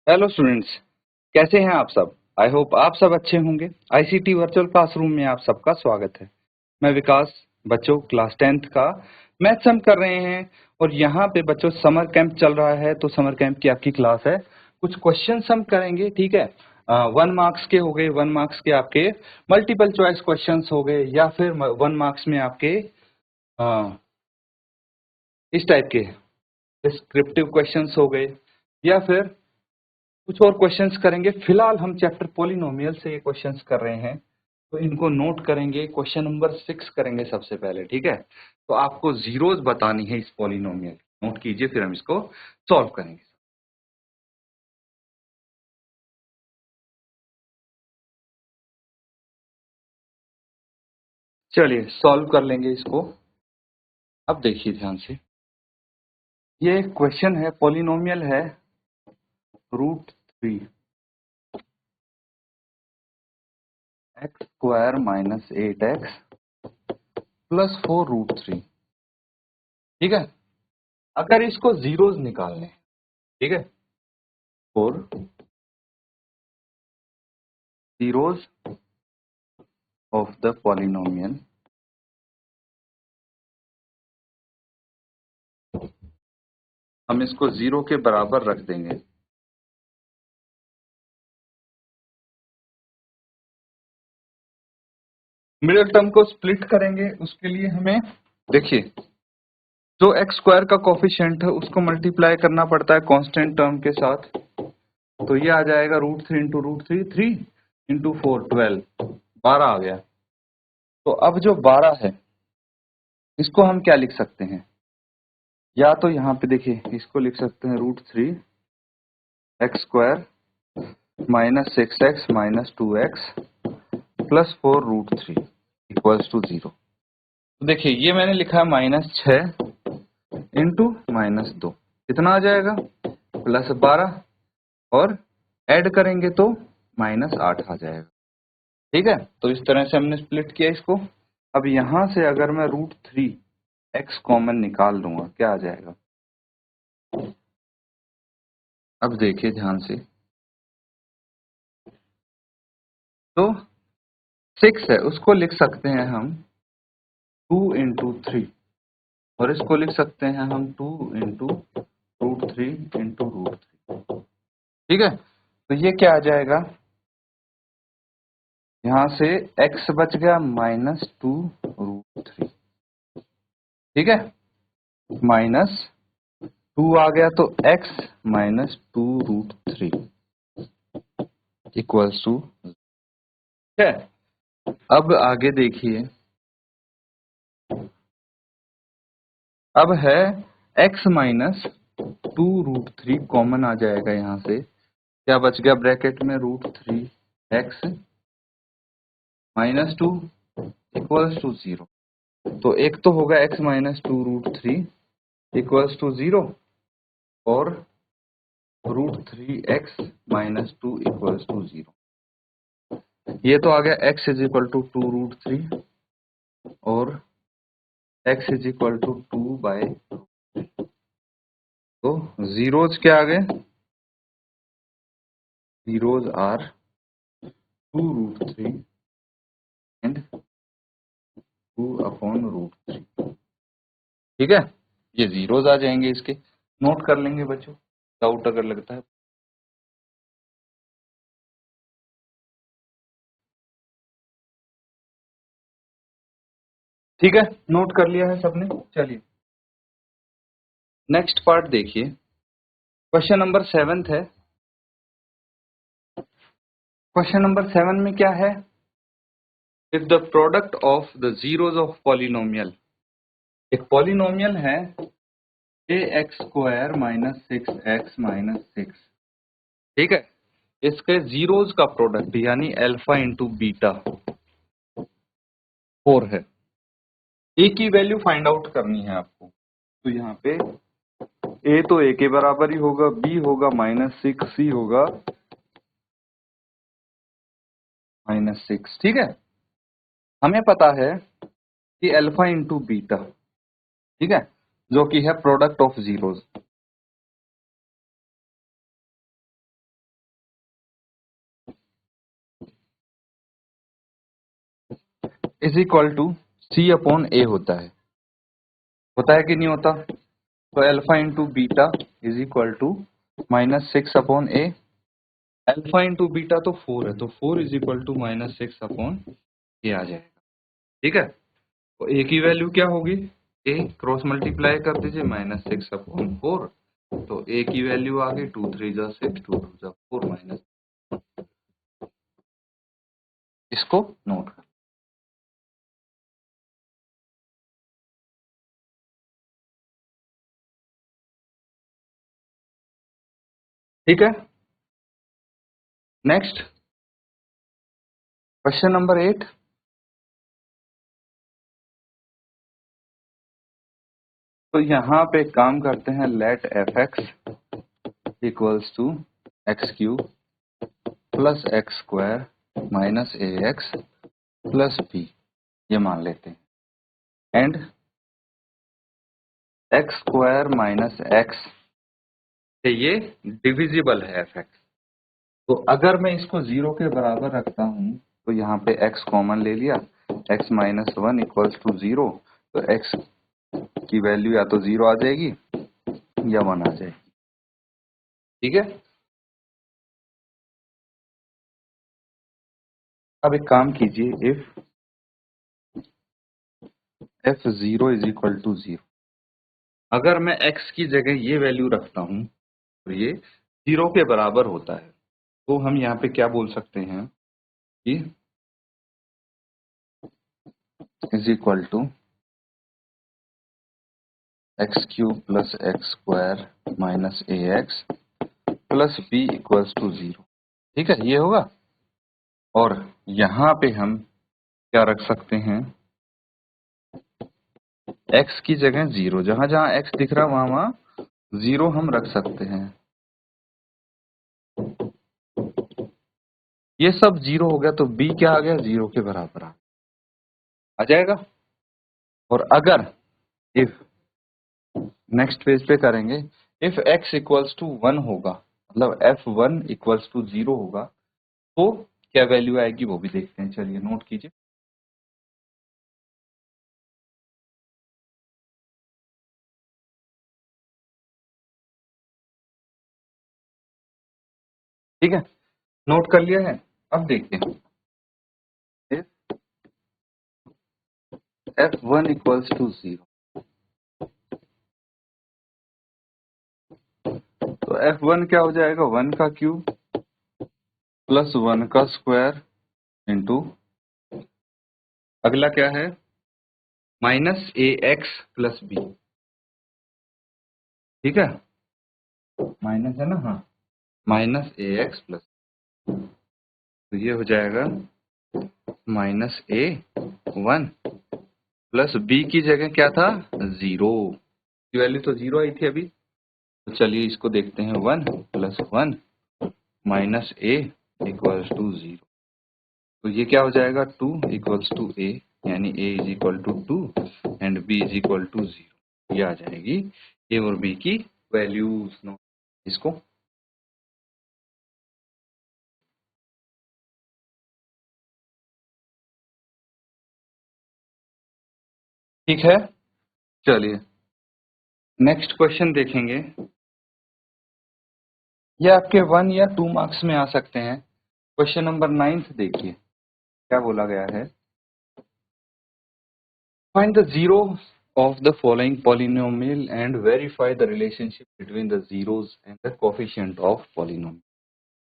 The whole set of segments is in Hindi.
हेलो स्टूडेंट्स, कैसे हैं आप सब। आई होप आप सब अच्छे होंगे। आईसीटी वर्चुअल क्लासरूम में आप सबका स्वागत है। मैं विकास, बच्चों क्लास 10th का मैथ्स हम कर रहे हैं और यहाँ पे बच्चों समर कैंप चल रहा है, तो समर कैंप की आपकी क्लास है। कुछ क्वेश्चंस हम करेंगे, ठीक है। 1 मार्क्स के हो गए, 1 मार्क्स के आपके मल्टीपल चॉइस क्वेश्चंस हो गए, या फिर 1 मार्क्स में आपके इस टाइप के डिस्क्रिप्टिव क्वेश्चंस हो गए, या फिर कुछ और क्वेश्चंस करेंगे। फिलहाल हम चैप्टर पॉलिनोमियल से ये क्वेश्चंस कर रहे हैं, तो इनको नोट करेंगे। क्वेश्चन नंबर 6 करेंगे सबसे पहले, ठीक है। तो आपको जीरोस बतानी है इस पॉलिनोमियल, नोट कीजिए, फिर हम इसको सॉल्व करेंगे। चलिए सॉल्व कर लेंगे इसको। अब देखिए ध्यान से, ये क्वेश्चन है, पॉलिनोमियल है √3 x square minus 8x plus 4 √3, ठीक है। अगर इसको जीरोस निकालने हैं, ठीक है, और zeros of the polynomial, हम इसको 0 के बराबर रख देंगे। मिडिल टर्म को स्प्लिट करेंगे, उसके लिए हमें देखिए, जो एक्स स्क्वायर का कोफिशिएंट है उसको मल्टीप्लाई करना पड़ता है कांस्टेंट टर्म के साथ। तो ये आ जाएगा √3 इंटू √3, 3 इंटू 4 12, 12 आ गया। तो अब जो 12 है इसको हम क्या लिख सकते हैं, या तो यहाँ पे देखिए इसको लिख सकते हैं √3 x square minus 6x minus 2x plus 4 √3 equals to 0। तो देखिए ये मैंने लिखा है -6 इंटू -2, कितना आ जाएगा +12, और ऐड करेंगे तो -8 आ जाएगा, ठीक है। तो इस तरह से हमने स्प्लिट किया इसको। अब यहां से अगर मैं √3 x कॉमन निकाल लूंगा, क्या आ जाएगा। अब देखिए ध्यान से, तो 6 है उसको लिख सकते हैं हम 2 इंटू 3, और इसको लिख सकते हैं हम 2 इंटू √3 इंटू √3, ठीक है। तो ये क्या आ जाएगा, यहां से x बच गया -2 √3, ठीक है, -2 आ गया, तो x -2 √3 इक्वल्स टू, ठीक है। अब आगे देखिए, अब है x -2 √3 कॉमन आ जाएगा, यहां से क्या बच गया ब्रैकेट में, √3x -2 इक्वल्स टू 0। तो एक तो होगा x -2 √3 इक्वल्स टू 0, और √3x -2 इक्वल्स टू 0। ये तो आ गया x इज इक्वल टू 2 √3 और x इज इक्वल टू 2/, तो जीरोज क्या आ गए, जीरोज आर 2 √3 एंड 2/√3, ठीक है। ये जीरोज आ जाएंगे, इसके नोट कर लेंगे बच्चों, डाउट अगर लगता है। ठीक है, नोट कर लिया है सबने। चलिए नेक्स्ट पार्ट देखिए, क्वेश्चन नंबर 7 है। क्वेश्चन नंबर 7 में क्या है, if the product of the zeros of polynomial, एक पॉलिनोमियल है ax square minus 6x minus 6, ठीक है। इसके जीरोज का प्रोडक्ट यानी अल्फा इंटू बीटा 4 है। ए की वैल्यू फाइंड आउट करनी है आपको। तो यहाँ पे ए तो ए के बराबर ही होगा, बी होगा -6, सी होगा -6, ठीक है। हमें पता है कि अल्फा इंटू बीटा, ठीक है, जो कि है product of zeros. Is equal to C upon A होता है कि नहीं होता? तो alpha into beta is equal to -6 upon A. Alpha into beta तो 4 है, तो 4 is equal to -6 upon A आ जाएगा। ठीक है, तो ए की वैल्यू क्या होगी? ए क्रॉस मल्टीप्लाई कर दीजिए, -6 अपॉन 4, तो ए की वैल्यू आ गई 2 3 जा 6, 2 2 जा 4 माइनस। इसको नोट कर। ठीक है, नेक्स्ट क्वेश्चन नंबर 8। तो यहाँ पे काम करते हैं, let F X equals to X cube plus X square minus A X plus B, ये मान लेते हैं। And X square minus X से ये डिविजिबल है एफ एक्स। तो अगर मैं इसको 0 के बराबर रखता हूँ तो यहाँ पे x कॉमन ले लिया, x माइनस 1 इक्वल्स टू 0, तो x की वैल्यू या तो 0 आ जाएगी या 1 आ जाएगी। ठीक है, अब एक काम कीजिए, if f0 is equal to 0, अगर मैं x की जगह ये वैल्यू रखता हूँ तो ये 0 के बराबर होता है, तो हम यहाँ पे क्या बोल सकते हैं कि is equal to X cube plus X square minus A X plus B equals to 0। ठीक है, ये होगा। और यहाँ पे हम क्या रख सकते हैं, x की जगह 0, जहां जहां x दिख रहा वहां वहां 0 हम रख सकते हैं। ये सब 0 हो गया, तो b क्या आ गया? 0 के बराबर आ जाएगा। और अगर इफ नेक्स्ट पेज पे करेंगे, इफ x इक्वल्स टू 1 होगा, मतलब f1 इक्वल्स टू 0 होगा, तो क्या वैल्यू आएगी वो भी देखते हैं। चलिए नोट कीजिए। ठीक है, नोट कर लिया है। अब देखिए, इफ f1 इक्वल्स टू 0, तो f1 क्या हो जाएगा? 1 का क्यूब प्लस 1 का स्क्वायर इंटू, अगला क्या है? Minus A X plus B. ठीक है, माइनस है ना? हाँ, माइनस ए एक्स प्लस, तो ये हो जाएगा माइनस ए 1 प्लस बी की जगह क्या था? 0 की वैल्यू तो 0 आई थी अभी। तो चलिए इसको देखते हैं, 1 plus 1 minus A equals to 0। तो ये क्या हो जाएगा? 2 इक्वल्स टू ए, यानी A is equal to 2 and B is equal to 0। ये आ जाएगी ए और बी की वैल्यूज। इसको ठीक है, चलिए नेक्स्ट क्वेश्चन देखेंगे। ये आपके 1 या 2 मार्क्स में आ सकते हैं। क्वेश्चन नंबर 9 देखिए, क्या बोला गया है? Find the zero of the following polynomial and verify the relationship between the zeros and the coefficient of polynomial।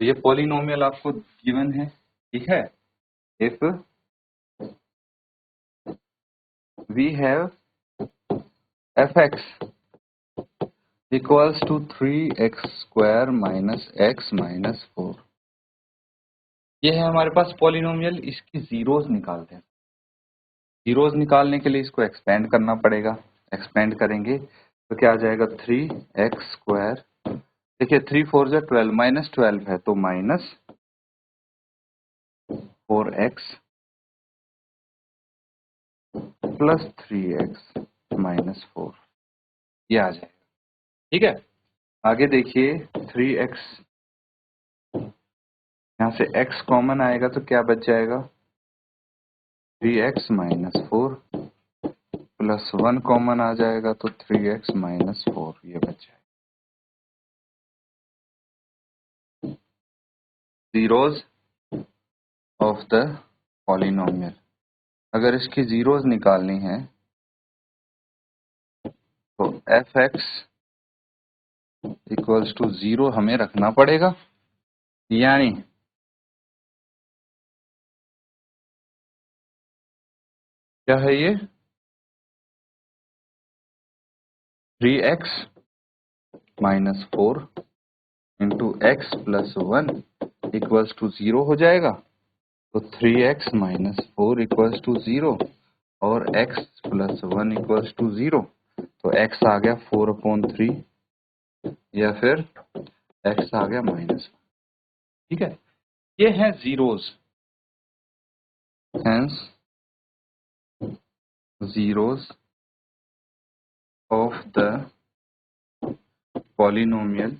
तो ये polynomial आपको given है। ठीक है, if we have fx equals to 3x square minus x minus 4, ये है हमारे पास पॉलिनोमियल। इसकी जीरोस निकालते हैं। जीरोस निकालने के लिए इसको एक्सपेंड करना पड़ेगा। एक्सपेंड करेंगे तो क्या आ जाएगा? 3x स्क्वायर, देखिए 3 4 जा 12, माइनस 12 है तो minus 4x plus 3x minus 4, ये आ जाएगा। ठीक है, आगे देखिए 3x, यहाँ से x कॉमन आएगा तो क्या बच जाएगा? 3x माइनस 4 प्लस 1 कॉमन आ जाएगा तो 3x माइनस 4 ये बच जाएगा। जीरोज ऑफ द पॉलिनोमियल, अगर इसकी जीरोज निकालनी है तो f(x) इक्वल्स टू 0 हमें रखना पड़ेगा, यानी क्या है ये 3x minus 4 into x plus 1 equals to 0 हो जाएगा। तो 3x माइनस 4 इक्वल्स टू 0 और x प्लस 1 इक्वल्स टू 0। तो x आ गया 4/3 या फिर x आ गया -1। ठीक है, ये है zeros, hence zeros of the polynomial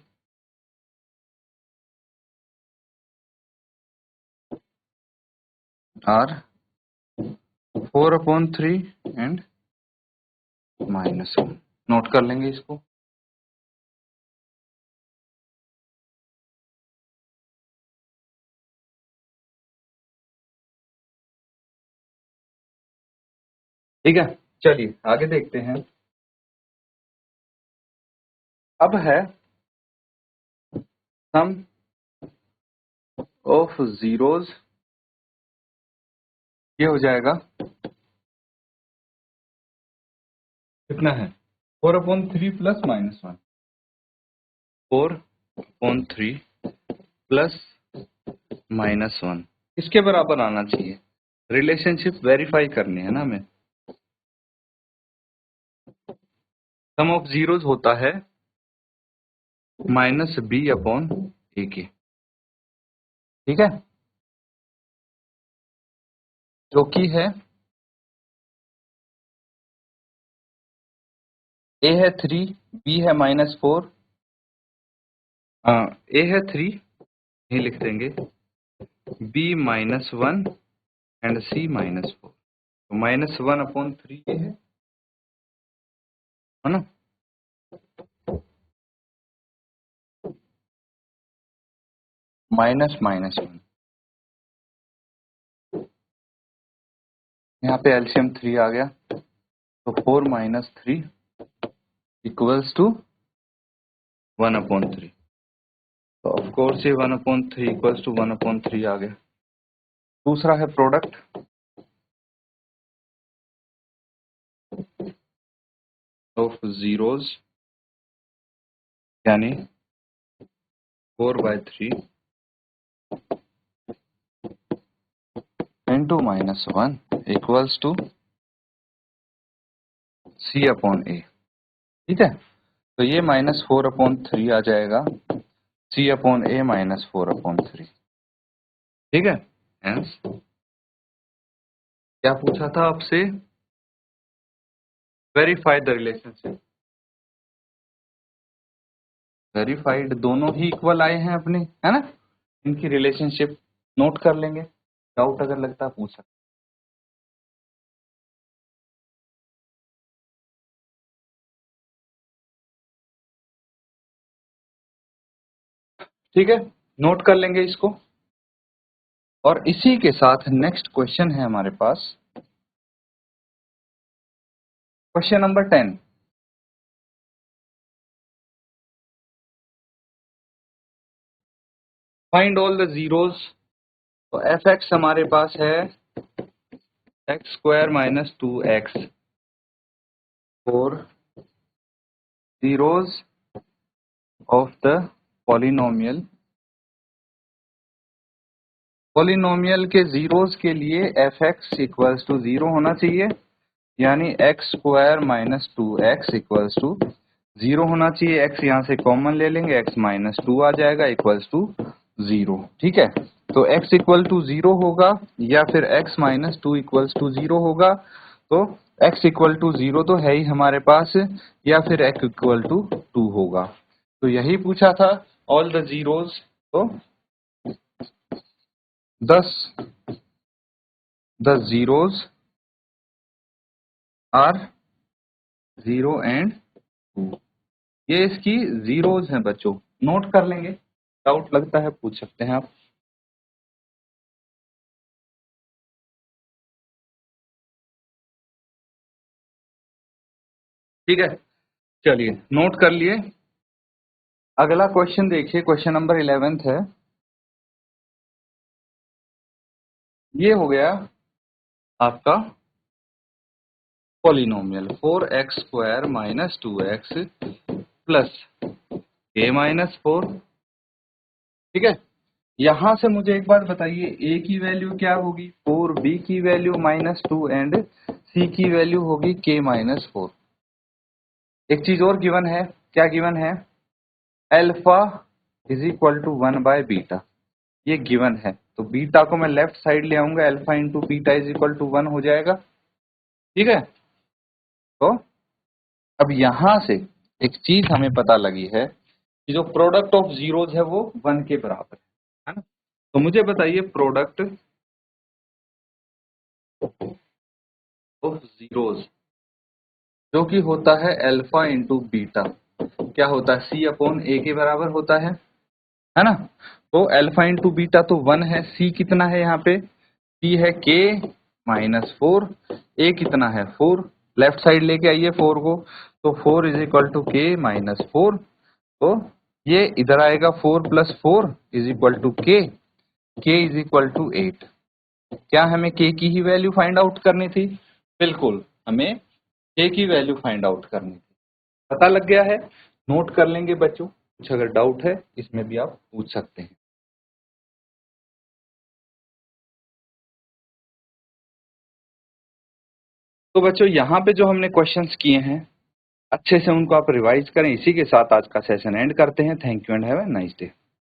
are 4/3 and -1। Note कर लेंगे इसको। ठीक है, चलिए आगे देखते हैं। अब है सम ऑफ जीरोज, ये हो जाएगा कितना है 4/3 प्लस -1, 4/3 प्लस -1 इसके बराबर आना चाहिए। रिलेशनशिप वेरीफाई करनी है ना हमें। सम ऑफ जीरोज होता है -b/a के, ठीक है, जो कि है a है 3, b है -4, a है 3 यही लिख देंगे, b -1 एंड c -4। तो -1/3 ये है ना, -1। यहाँ पे एलसीएम 3 आ गया, तो 4 - 3 इक्वल्स टू 1/3। तो ऑफ कोर्स ये 1/3 इक्वल्स टू 1/3 आ गया। दूसरा है प्रोडक्ट ऑफ जीरोज, यानी 4/3 इंटू -1 इक्वल्स टू c/a। ठीक है, तो ये -4/3 आ जाएगा, c/a -4/3। ठीक है, हेंस क्या पूछा था आपसे, वेरीफाई द रिलेशनशिप। वेरीफाइड दोनों ही इक्वल आए हैं अपने, है ना, इनकी रिलेशनशिप नोट कर लेंगे, डाउट अगर लगता है पूछ सकते। ठीक है, नोट कर लेंगे इसको। और इसी के साथ नेक्स्ट क्वेश्चन है हमारे पास, question number 10। Find all the zeros. तो एफ एक्स हमारे पास है x² - 2x for zeros of the polynomial. Polynomial के जीरोज के लिए एफ एक्स इक्वल्स टू 0 होना चाहिए, यानी x² - 2x इक्वल्स टू 0 होना चाहिए। x यहाँ से कॉमन ले लेंगे, x -2 आ जाएगा इक्वल्स टू 0। ठीक है, तो x इक्वल टू 0 होगा या फिर x -2 इक्वल्स टू 0 होगा। तो x इक्वल टू 0 तो है ही हमारे पास, या फिर x इक्वल टू 2 होगा। तो यही पूछा था, ऑल द जीरोज। तो 10 द जीरोज आर 0 एंड 2। ये इसकी जीरोज हैं बच्चों, नोट कर लेंगे, डाउट लगता है पूछ सकते हैं आप। ठीक है, चलिए नोट कर लिए। अगला क्वेश्चन देखिए, क्वेश्चन नंबर 11 है। ये हो गया आपका polynomial 4x² minus 2x plus a minus 4। ठीक है, यहां से मुझे एक बात बताइए, a की वैल्यू क्या होगी 4, b की वैल्यू -2 एंड c की वैल्यू होगी k माइनस 4। एक चीज और गिवन है, क्या गिवन है, अल्फा इज इक्वल टू 1/बीटा, ये गिवन है। तो बीटा को मैं लेफ्ट साइड ले आऊंगा, alpha into beta is equal to 1 हो जाएगा। ठीक है, तो अब यहां से एक चीज हमें पता लगी है कि जो प्रोडक्ट ऑफ जीरोज है वो 1 के बराबर है ना। तो मुझे बताइए प्रोडक्ट ऑफ जीरोज जो कि होता है अल्फा इंटू बीटा, क्या होता है सी अपॉन ए के बराबर होता है ना। तो अल्फा इंटू बीटा तो 1 है, सी कितना है यहाँ पे, सी है के माइनस 4, ए कितना है 4, लेफ्ट साइड लेके आइए 4 को, तो 4 इज इक्वल टू के माइनस 4। तो ये इधर आएगा 4 प्लस 4 इज इक्वल टू के इज इक्वल टू 8। क्या हमें के की ही वैल्यू फाइंड आउट करनी थी, बिल्कुल हमें के की वैल्यू फाइंड आउट करनी थी। पता लग गया है, नोट कर लेंगे बच्चों, कुछ अगर डाउट है इसमें भी आप पूछ सकते हैं। तो बच्चों यहाँ पे जो हमने क्वेश्चंस किए हैं अच्छे से उनको आप रिवाइज करें। इसी के साथ आज का सेशन एंड करते हैं। Thank you and have a nice day.